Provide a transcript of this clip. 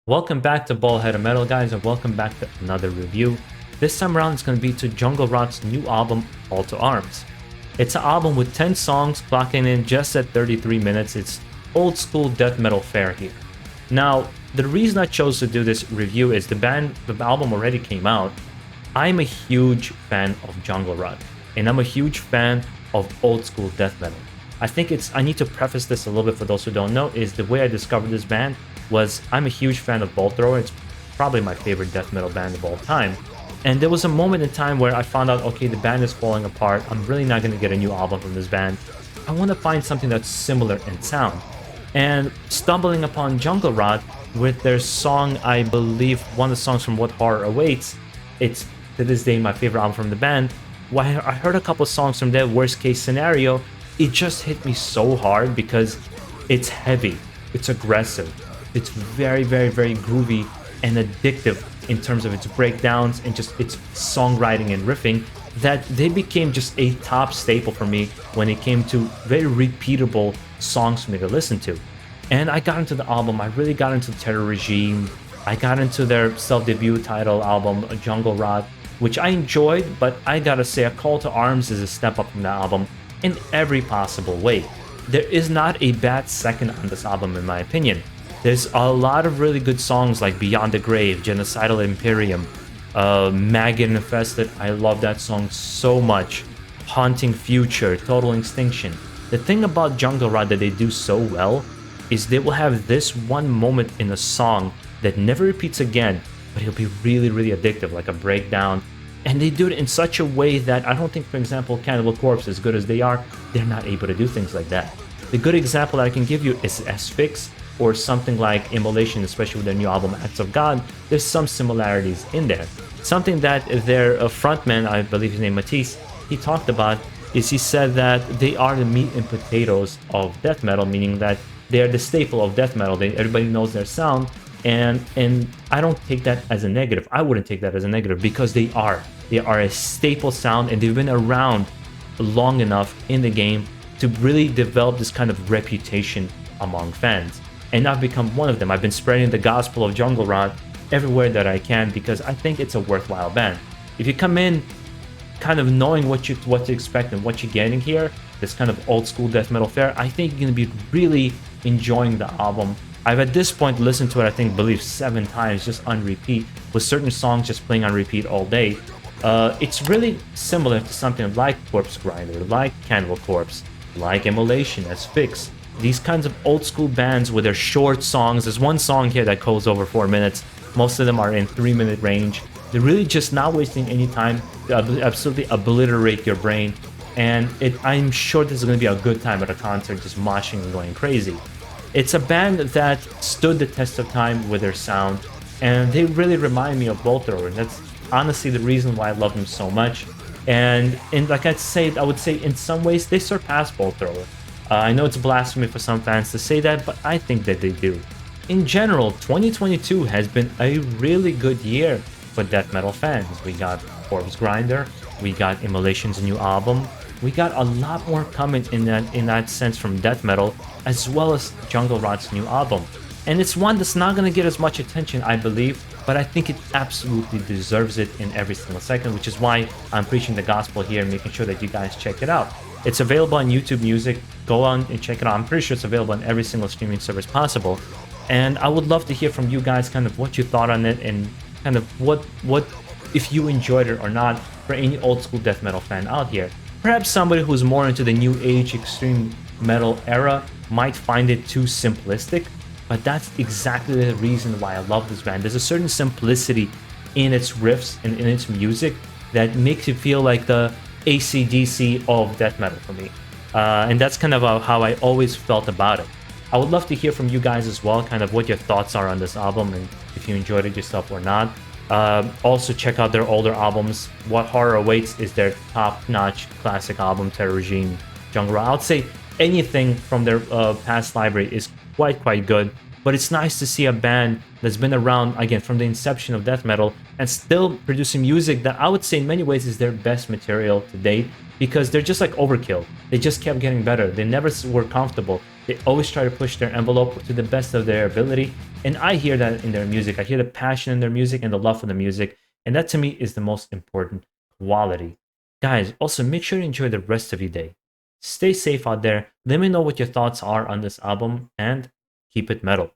Welcome back to BaldHeaded Metal, guys, and welcome back to another review. This time around, it's going to be to Jugle Rot's new album, Call to Arms. It's an album with 10 songs, clocking in just at 33 minutes. It's old school death metal fare here. Now, the reason I chose to do this review is the album already came out. I'm a huge fan of Jugle Rot, and I'm a huge fan of old school death metal. I need to preface this a little bit for those who don't know, is the way I discovered this band was I'm a huge fan of Bolt Thrower. It's probably my favorite death metal band of all time. And there was a moment in time where I found out, okay, the band is falling apart. I'm really not going to get a new album from this band. I want to find something that's similar in sound. And stumbling upon Jugle Rot with their song, I believe one of the songs from What Horror Awaits, it's to this day my favorite album from the band. When I heard a couple songs from their Worst Case Scenario, it just hit me so hard because it's heavy, it's aggressive, it's very, very, very groovy and addictive in terms of its breakdowns and just its songwriting and riffing, that they became just a top staple for me when it came to very repeatable songs for me to listen to. And I got into the album, I really got into Terror Regime, I got into their self-debut title album, Jugle Rot, which I enjoyed, but I gotta say, A Call to Arms is a step up from that album in every possible way. There is not a bad second on this album in my opinion. There's a lot of really good songs like Beyond the Grave, Genocidal Imperium, Maggot Infested. I love that song so much. Haunting Future, Total Extinction. The thing about Jugle Rot that they do so well is they will have this one moment in a song that never repeats again, but it'll be really, really addictive, like a breakdown. And they do it in such a way that I don't think, for example, Cannibal Corpse, as good as they are, they're not able to do things like that. The good example that I can give you is Asphyx, or something like Immolation, especially with their new album Acts of God. There's some similarities in there. Something that their frontman, I believe his name Matisse, he talked about is he said that they are the meat and potatoes of death metal, meaning that they are the staple of death metal. Everybody knows their sound, and I don't take that as a negative. I wouldn't take that as a negative because they are a staple sound, and they've been around long enough in the game to really develop this kind of reputation among fans. And I've become one of them. I've been spreading the gospel of Jugle Rot everywhere that I can because I think it's a worthwhile band. If you come in kind of knowing what to expect and what you're getting here, this kind of old school death metal fare, I think you're going to be really enjoying the album. I've at this point listened to it, I believe 7 times just on repeat, with certain songs just playing on repeat all day. It's really similar to something like Corpse Grinder, like Cannibal Corpse, like Immolation, Asphyx. These kinds of old school bands with their short songs. There's one song here that goes over 4 minutes. Most of them are in 3-minute range. They're really just not wasting any time to absolutely obliterate your brain. And I'm sure this is going to be a good time at a concert, just moshing and going crazy. It's a band that stood the test of time with their sound, and they really remind me of Bolt Thrower. And that's honestly the reason why I love them so much. And like I would say in some ways they surpass Bolt Thrower. I know it's blasphemy for some fans to say that, but I think that they do. In general, 2022 has been a really good year for death metal fans. We got Corpse Grinder, we got Immolation's new album, we got a lot more coming in that sense from death metal, as well as Jugle Rot's new album. And it's one that's not going to get as much attention, I believe, but I think it absolutely deserves it in every single second, which is why I'm preaching the gospel here and making sure that you guys check it out. It's available on YouTube Music. Go on and check it out. I'm pretty sure it's available on every single streaming service possible. And I would love to hear from you guys kind of what you thought on it and kind of what if you enjoyed it or not for any old school death metal fan out here. Perhaps somebody who's more into the new age extreme metal era might find it too simplistic, but that's exactly the reason why I love this band. There's a certain simplicity in its riffs and in its music that makes it feel like the AC/DC of death metal for me. And that's kind of how I always felt about it. I would love to hear from you guys as well, kind of what your thoughts are on this album and if you enjoyed it yourself or not. Also check out their older albums. What Horror Awaits is their top-notch classic album, Terror Regime, Jugle Rot. I would say anything from their past library is quite good. But it's nice to see a band that's been around, again, from the inception of death metal and still producing music that I would say in many ways is their best material to date, because they're just like Overkill. They just kept getting better. They never were comfortable. They always try to push their envelope to the best of their ability, and I hear that in their music. I hear the passion in their music and the love for the music, and that to me is the most important quality. Guys, also make sure to enjoy the rest of your day. Stay safe out there. Let me know what your thoughts are on this album, and keep it metal.